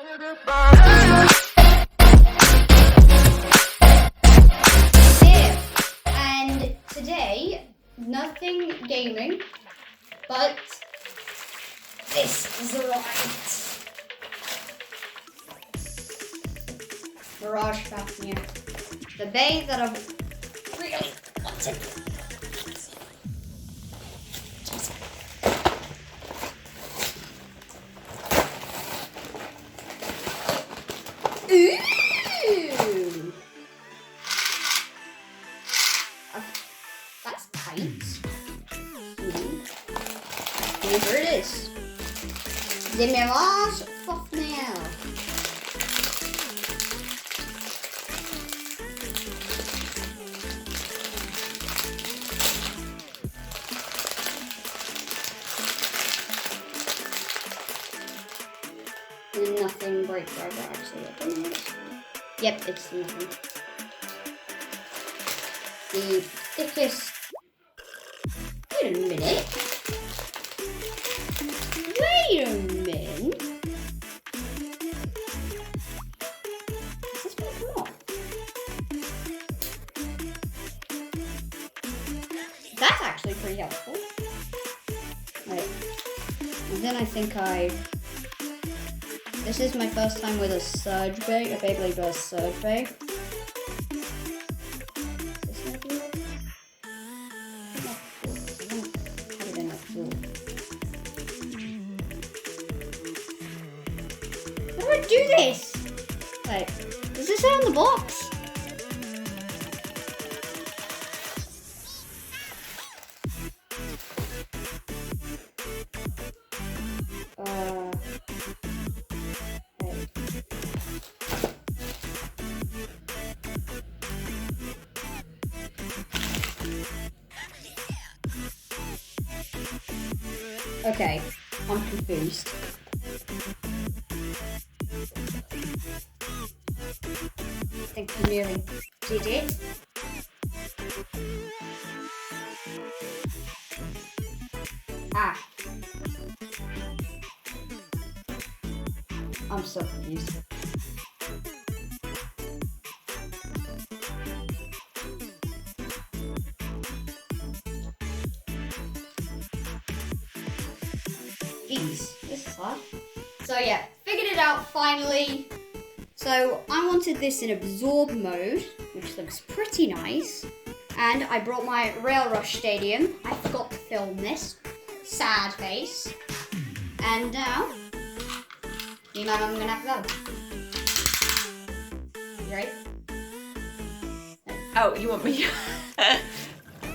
Here, and today, nothing gaming, but this is right. Mirage Fafnir. The bay that I've really wanted. Ooh! That's tight. Here it is. The Mirage Fafnir. Nothing breaks over actually. Yep, it's nothing. The thickest. Wait a minute. Wait a minute. Is this gonna come off? That's actually pretty helpful. Right. And then I think this is my first time with a Surge Bay, a BeyBlade does Surge Bay. Is this not good? How did I not fall? How do I do this? Wait, does this say on the box? Okay, I'm confused. I think you nearly did it. Ah. I'm so confused. Jeez, this is hard. So yeah, figured it out finally. So I wanted this in absorb mode, which looks pretty nice. And I brought my Rail Rush Stadium. I forgot to film this. Sad face. And now, me and my mum are gonna have to go. You ready? Oh, you want me?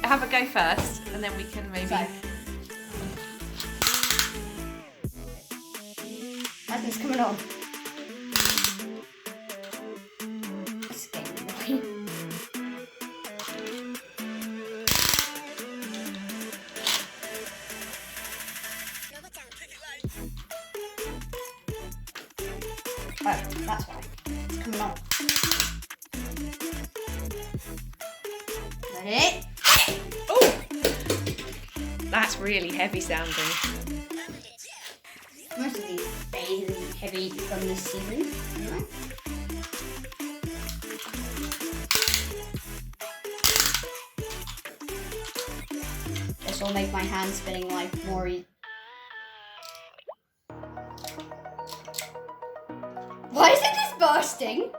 Have a go first, and then we can maybe. So, nothing's coming on. It's getting annoying. Oh, that's why. It's coming on. Ready? Oh! That's really heavy sounding. Most of these bays are heavy from this season, anyway. This will make my hand spinning like more easy. Why isn't this bursting?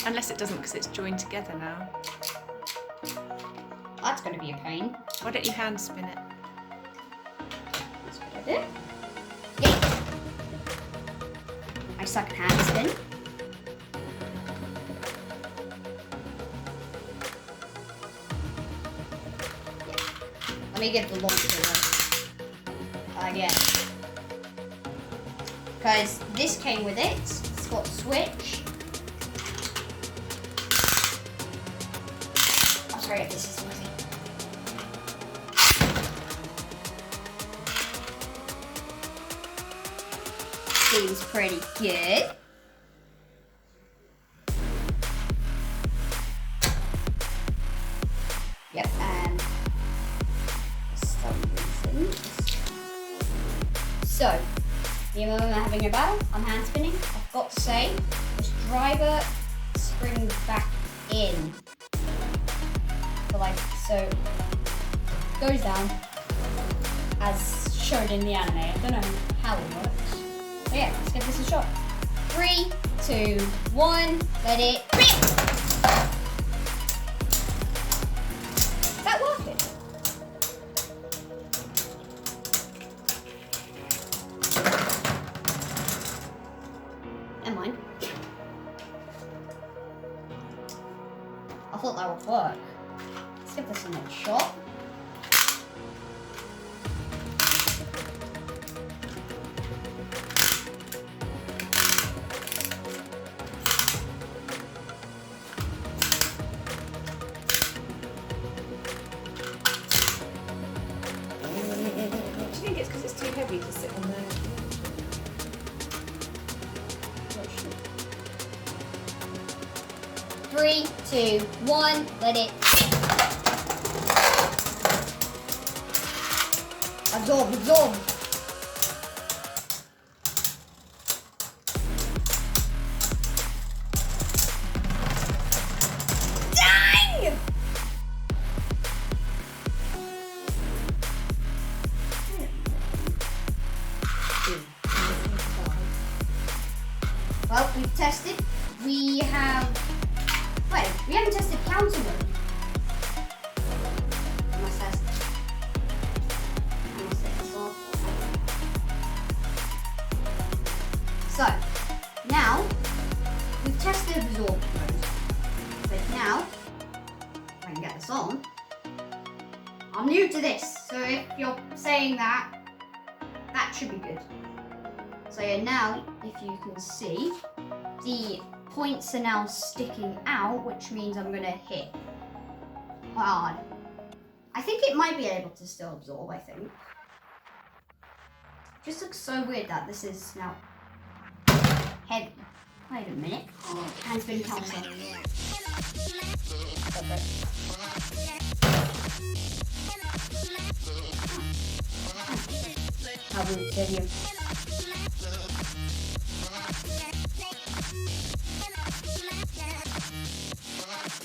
Unless it doesn't, because it's joined together now. That's going to be a pain. Why don't you hand spin it? That's what I did. Yay! My second hand spin. Yeah. Let me get the launcher one. Again. Because this came with it. It's got a switch. I'm sorry if this is noisy. Seems pretty good. Yep, and for some reason. So, Me and Mum are having a battle. I'm hand spinning. I've got to say, this driver springs back in. So like, so goes down as shown in the anime. I don't know how it works. But yeah, let's give this a shot. 3, 2, 1, let it rip! Is that working? Never mind. I thought that would work. Let's give this another shot. Do you think it's because it's too heavy to sit on there? 3, 2, 1, let it absorb, absorb. Dang! Well, we've tested. We have. Wait, we haven't tested counter mode. I must test. I must set this off. So, now we've tested absorb mode. But now, if I can get this on, I'm new to this. So if you're saying that, that should be good. So yeah, now if you can see, the points are now sticking out, which means I'm gonna hit hard. I think it might be able to still absorb, I think. Just looks so weird that this is now heavy. Wait a minute. Hand's been counter. How will it tell you?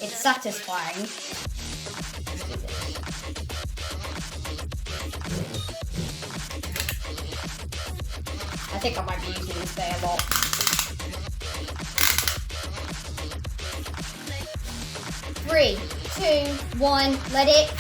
It's satisfying. I think I might be using this day a lot. Three, 2, 1, let it.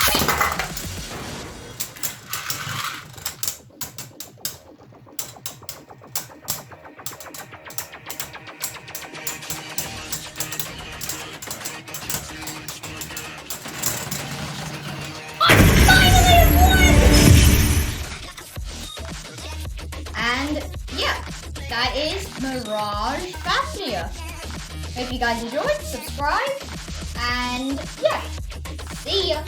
And yeah, that is Mirage Fafnir. Hope you guys enjoyed, subscribe, and yeah, see ya.